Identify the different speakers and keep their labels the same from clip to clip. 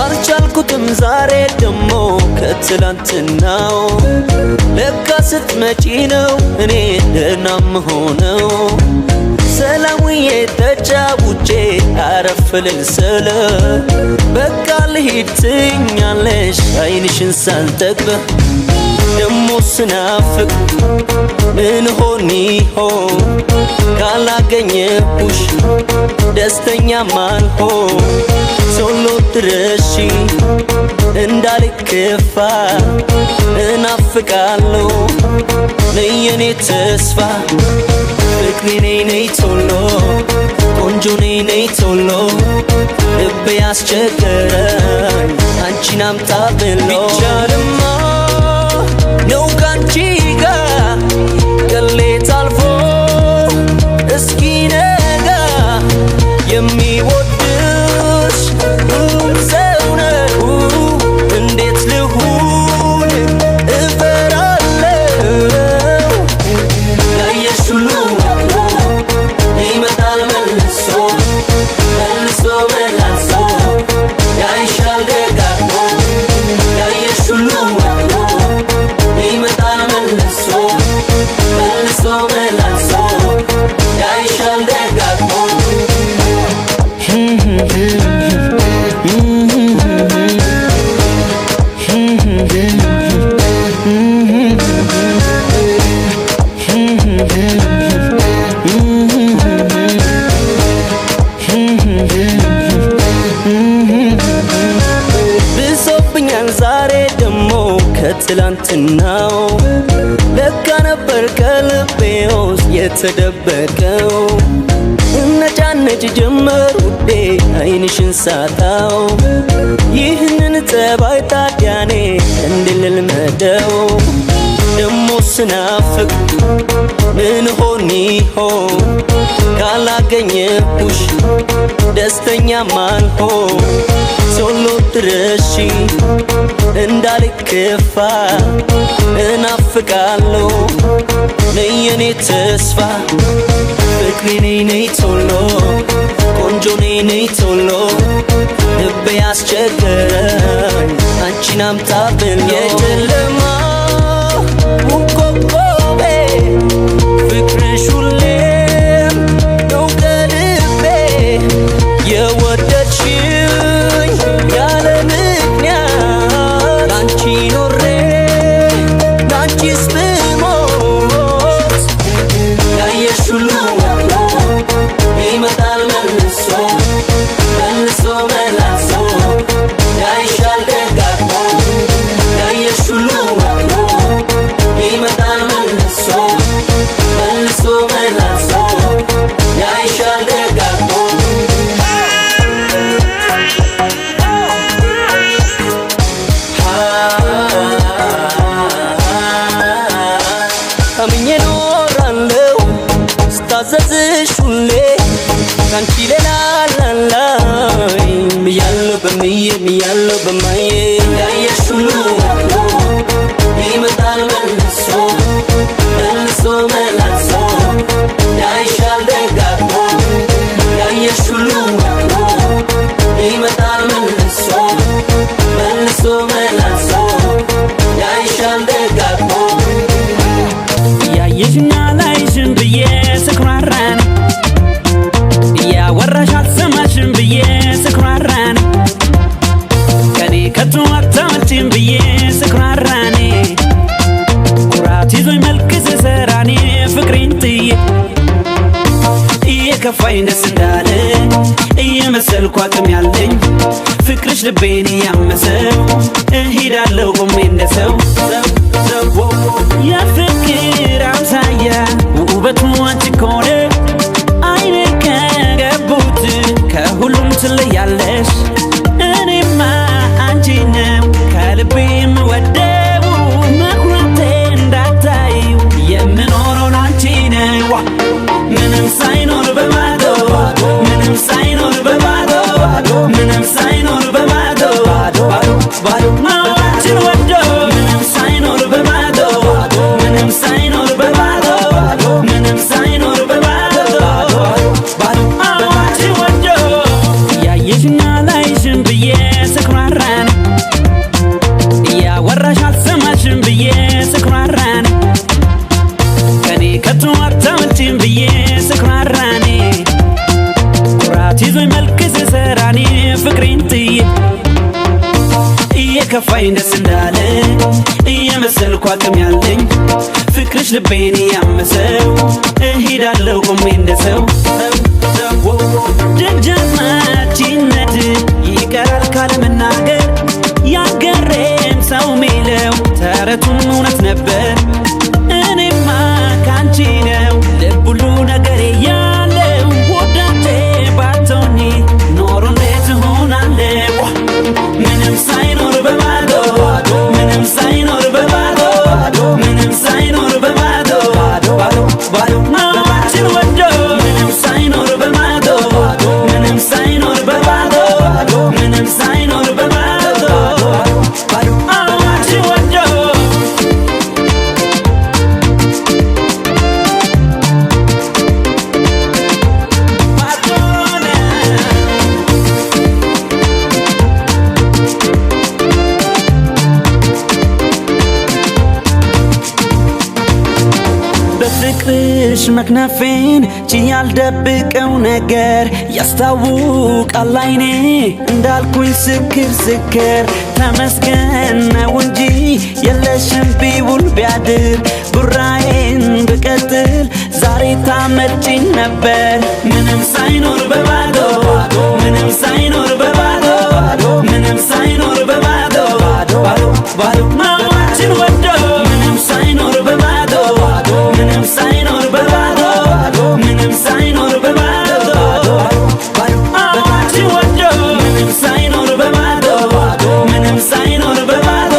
Speaker 1: አልቻልኩትም ዛሬ ደሞ ከትላንትናው ለካ ስትመጪ ነው እኔ ደህና ምሆነው ሰላሙዬ ተጫውቼ አረፍ ልል ስለ በቃ ልሂድ ትኛለሽ አይንሽን ሳልጠግብ ደሞ ስናፍቅ ምን ሆን ይሆን ካላገኘሁሽ ደስተኛ ማልሆን ቶሎ ድረሺ እንዳልከፋ እናፍቃለሁ ነይ የኔ ተስፋ ፍቅሬ ነይ ቶሎ ቆንጆ ነይ ቶሎ ልቤ ያስቸገረኝ አንቺን አምጣ ብሎ ቢቻልማ ነው ካንቺ ጋር ቅሌት አልፎ እስኪ ነጋ የሚወድሽ ሁሉም ሰው ነው እንዴት ልሁን እፈራለሁ ያየሽ ሁሉ ይመጣል መልሶ መላልሶ ያይሻል ደጋግሞ ያየሽ ሁሉ ይመጣል መልሶ መላልሶ ያይሻል ደጋግሞ ብሶብኛል ዛሬ ደሞ ከትላንትናው ለካ ነበር ከልቤ ውስጥ የተደበቀው እነጫነጭ ጀመር ውዴ አይንሽን ሳጣው ይህንን ጠባይ ታዲያኔ እንድልልመደው ደሞ ስናፍቅ ምን ሆን ይሆን ካላገኘሁሽ ደስተኛ ማልሆን ቶሎ ድረሺ እንዳልከፋ እናፍቃለሁ ነይ የኔ ተስፋ ፍቅሬ ነይ ቶሎ ቆንጆ ነይ ቶሎ ልቤ ያስቸገረኝ አንቺን አምጣ ብሎ የጨለማ ኮከቤ ፍቅርሽ ሁሌም ነው ከልቤ የወደድሽኝ ያለ ምክንያት ላንቺ ኖሬ ላንቺስ ብሞት ያየሽ ሁሉ ይመጣል መልሶ መላልሶ ያይሻል ደጋግሞ ያየሽ ሁሉ ይመጣል መልሶ መላልሶ ያይሻል ደጋግሞ አምኜ ኖራለሁ ስታዘዝሽ ሁሌ ካንቺ ሌላ ላላይ ብያለሁ በማዬ ያየሽ ሁሉ ይመጣል መልሶ መላልሶ ያይሻል ደጋግሞ ያየሽ ሁሉ ይመጣል መልሶ መላልሶ ያይሻል ደጋግሞ
Speaker 2: ያየሽኛ ላይሽን ብዬ ስኩራራን ያወራሽ አትሰማሽም ብዬ ስኩራራን ከኔ ከቶ አታመጪም ብዬ ስኩራራኔ ኩራት ይዞኝ መልክ ስሰራኔ ፍቅሬን ጥዬ እየከፋኝ ደስ እንዳለ እየመሰልኩ አቅም ያለኝ ፍቅርሽ ልቤን እያመሰው እሄዳለሁ ቆሜ እንደሰው የፍቅር አምሳያ ውበቱ አንቺ ከሆነ አይኔ ከገቡት ከሁሉም ትለያለሽ እኔማ አንቺ ነው ከልቤ የምወደው መኩራቴ እንዳታዩ የምኖረው ላንቺ ነው ምንም ሳይኖር በባዶ ምንም ሳይኖር በባዶ ምንም ሳይኖር በባዶ ባዶ ነው አንቺን ወዶ ምንም ሳይኖር በባዶ ምንም ጥዬ እየከፋኝ ደስ እንዳለ እየመሰልኩ አቅም ያለኝ ፍቅርሽ ልቤን ያመሰው እሄዳለሁ ቆሜ እንደሰው ደጃዝማችነት ይቀራል ካለመናገር ያገሬም ሰው ሚለው ተረቱም እውነት ነበር እኔማ ካንቺ ነው ልብ ሁሉ ነገሬ ያለው ወዳጄ ባትሆኚ ኖሮ እንዴት እሆናለሁ ምንም ሳይኖር በባዶ ምንም ሳይኖር በባዶ ምንም ሳይኖር በባዶ ባዶ አንቺን ወዶ ምንም ሳይኖር በባዶ ምንም ሳይኖር በባዶ ምንም ሳይኖር በባዶ አንቺን ወዶ በፍቅርሽ መክነፌን ችያልደብቀው ነገር ያስታውቃል አይኔ እንዳልኩኝ ስክር ስክር ተመስገን ነው እንጂ የለሽም ቢውል ቢያድር ቡራዬን ብቀጥል ዛሬ ታመጪኝ ነበር ምንም ሳይኖር በባዶ ምንም ሳይኖር በባዶ ምንም ሳይኖር በባዶ ባዶ አንቺን ወዶ ምንም ሳይኖር በባዶ ምንም ሳይኖር በባዶ ምንም ሳይኖር በባዶ አንቺን ወዶ ምንም ሳይኖር በባዶ ምንም ሳይኖር በባዶ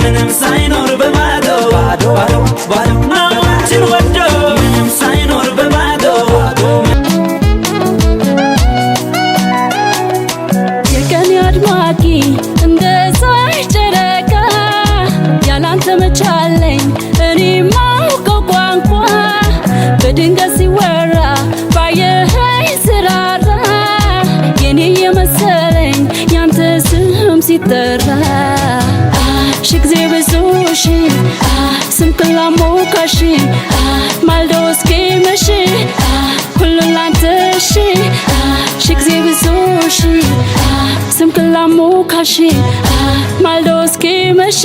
Speaker 2: ምንም ሳይኖር በባዶ አንቺን ወዶ ምንም ሳይኖር በባዶ
Speaker 3: የቀን አድማቂ እንደ ፀሐይ ጨረቃ ያላንተ መቻለኝ እኔ ማውቀው ቋንቋ በድንገት ሲወራ ባየኸኝ ስራራ የኔ የመሰለኝ ያንተ ስም ሲጠራ ሺ ጊዜ ብዙ ሺ ስምክን ላሞካሽ ማልዶ እስኪመሽ ሁሉን ላንተ ሺ ሺ ጊዜ ብዙ ሺ ስምክን ላሞካሽ ማልዶ እስኪመሽ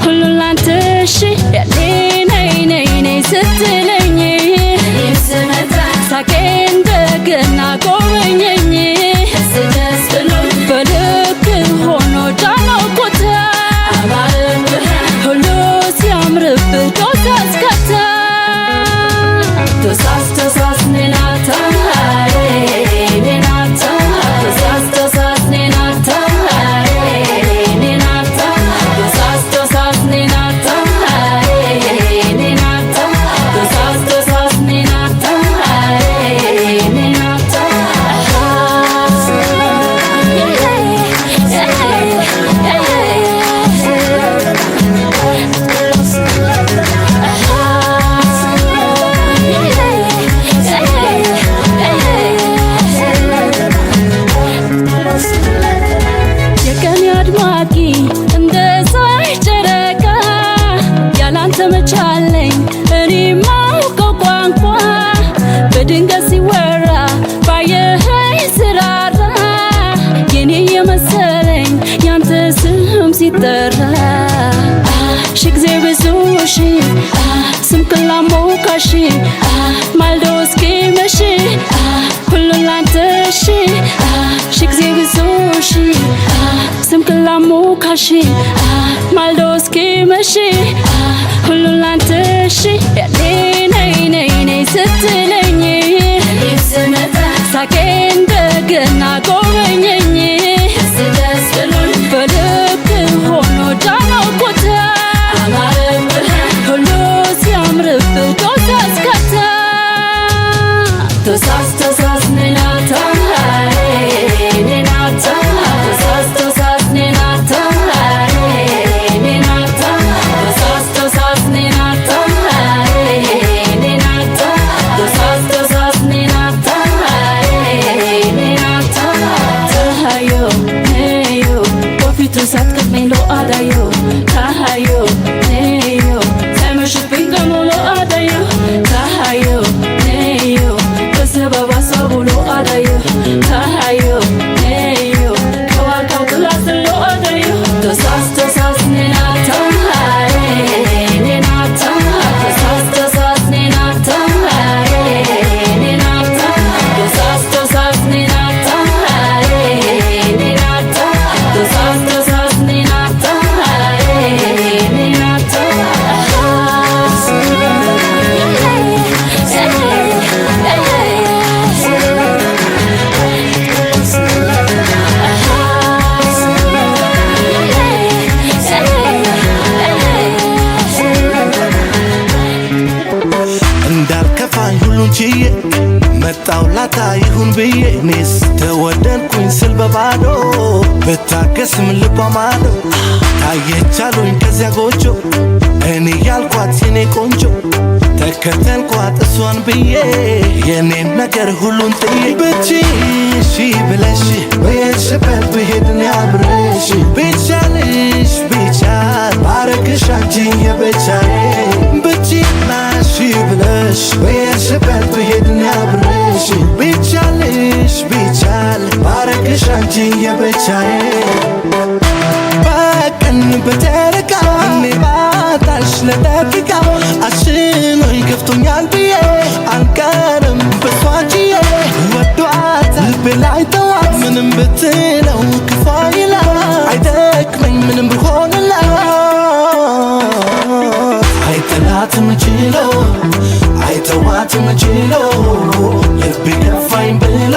Speaker 3: ሁሉን ላንተ ሺ ያኔ ነይ ነይ ነይ ስትለኝ ሳቄ እንደገና ጎበኘኝ በልክ ሆኖ ዳነኩት ሁሉ ሲያምርብህ ዶሳስከታ ዶሳስ ዶሳስ ኔናታ ኔናታ ዶሳስ ዶሳስ ኔናታ ኔናታ ዶሳስ ዶሳስ ኔናታ ኔናታ ዶሳስ ዶሳስ ኔናታ ኔናታ የቀን አድማቂ እንደ ፀሐይ ጨረቃ ያላንተ መቻለኝ እኔ ማውቀው ቋንቋ በድንገት ሲወራ ባየኸኝ ስራራ የኔ የመሰለኝ ያንተ ስም ሲጠራ ሺ ጊዜ ብዙ ሺ ስምክን ላሞካሽ ማልዶ እስኪመሽ ሁሉን ላንተ ሺ ሺ ጊዜ ብዙ ሺ ስምክን ላሞካሽ ማልዶ እስኪመሽ ሁሉን ላንተ ሺ ያኔ ነይ ነይ ነይ ስትለኝ ሳቄ እንደገና ጎበኘኝ በልክ ሆኖ ዳነኩት ሁሉ ሲያምርብህ ዶሳስከታ ዶሳስ ዶሳስ ኔናታ ኔናታ ዶሳስ ዶሳስ ኔናታ ኔናታ ዶሳስ ዶሳስ ኔናታ ኔናታ ዶሳስ ዶሳስ ኔናታ ኔናታ ታሃዮ ኔዮ በፊቱ ሳትቀድመኝ ሎአዳዮ ታሃዮ ኔዮ ሳይመሽብኝ ቀኑ ሎአዳዮ ታሃዮ ኔዮ በሰበብ አሳቡ ሎአዳዮ ታሃዮ ኔዮ
Speaker 4: ብታገስም ልቧ ማዶ ታየቻሉኝ ከዚያ ጎጆ እኔ ያልኳት የኔ ቆንጆ ተከተልኳት እሷን ብዬ የኔን ነገር ሁሉን ጥዬ ብቻሽ ብለሽ በየሽበት ብሄድን ያብረሽ ቢቻልሽ ቢቻል ባረግሽ አንቺን የብቻዬ ብቻሽ ብለሽ በየሽበት ብሄድን ያብረሽ ቢቻልሽ ቢቻል ባረግሽ አንቺን የብቻዬ በቀን በጨረቃ እኔ ባታሽ ለደቂቃ አሽኖኝ ከፍቶኛል ብዬ አልቀርም በሷ ችዬ ወዷታል ልቤ ላይ ተዋት ምንም ብትለው ክፉ ይላል አይደክመኝ ምንም ብሆንላት አይጠላትም ችሎ አይተዋትም ችሎ ልቤ ከፋኝ ብሎ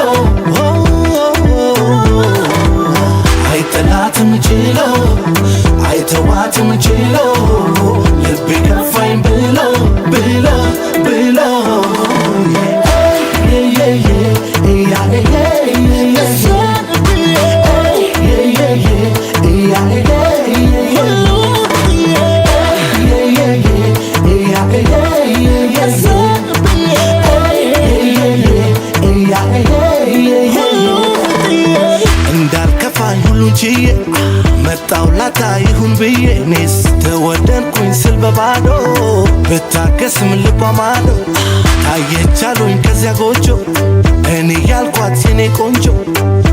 Speaker 4: አይጠላትም ችሎ አይተዋትም ችሎ ልቤ ከፋኝ ብሎ ብሎ ብሎ እንዳልከፋኝ ሁሉን ችዬ መጣው ላታ ይሁን ብዬ እኔስ ተወደድኩኝ ስል በባዶ ብታገስም ልቧ ማዶ ታየቻሉኝ ከዚያ ጎጆ እኔ ያልኳት የኔ ቆንጆ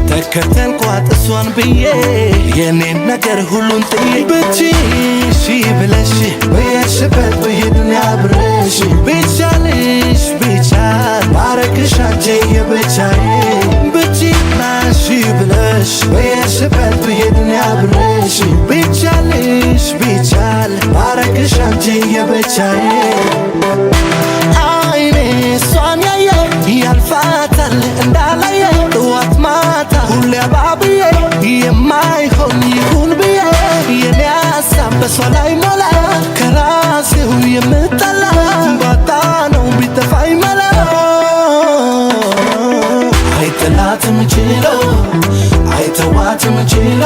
Speaker 4: ተከተልኳት እሷን ብዬ የኔን ነገር ሁሉን ጥዬ ብቻሽ ብለሽ በየሽበት ብሄድን ያብረሽ ቢቻልሽ ቢቻል ባረግሽ አንቺን የብቻዬ ብቻሽ ብለሽ በየሽበት ብሄድን ያብረሽ ቢቻልሽ ቢቻል ባረግሽ አንቺን የብቻዬ አይኔ እሷን ያየ ያልፋታል እንዳላየ ጠዋት ማታ ሁሌ አባብዬ የማይሆን ይሁን ብዬ የኔ ሀሳብ በሷ ላይ ሞላ ከራሴው የምጠላ ባጣ ነው ቢጠፋኝ መላ አይጠላትም ችሎ አይተዋትም ችሎ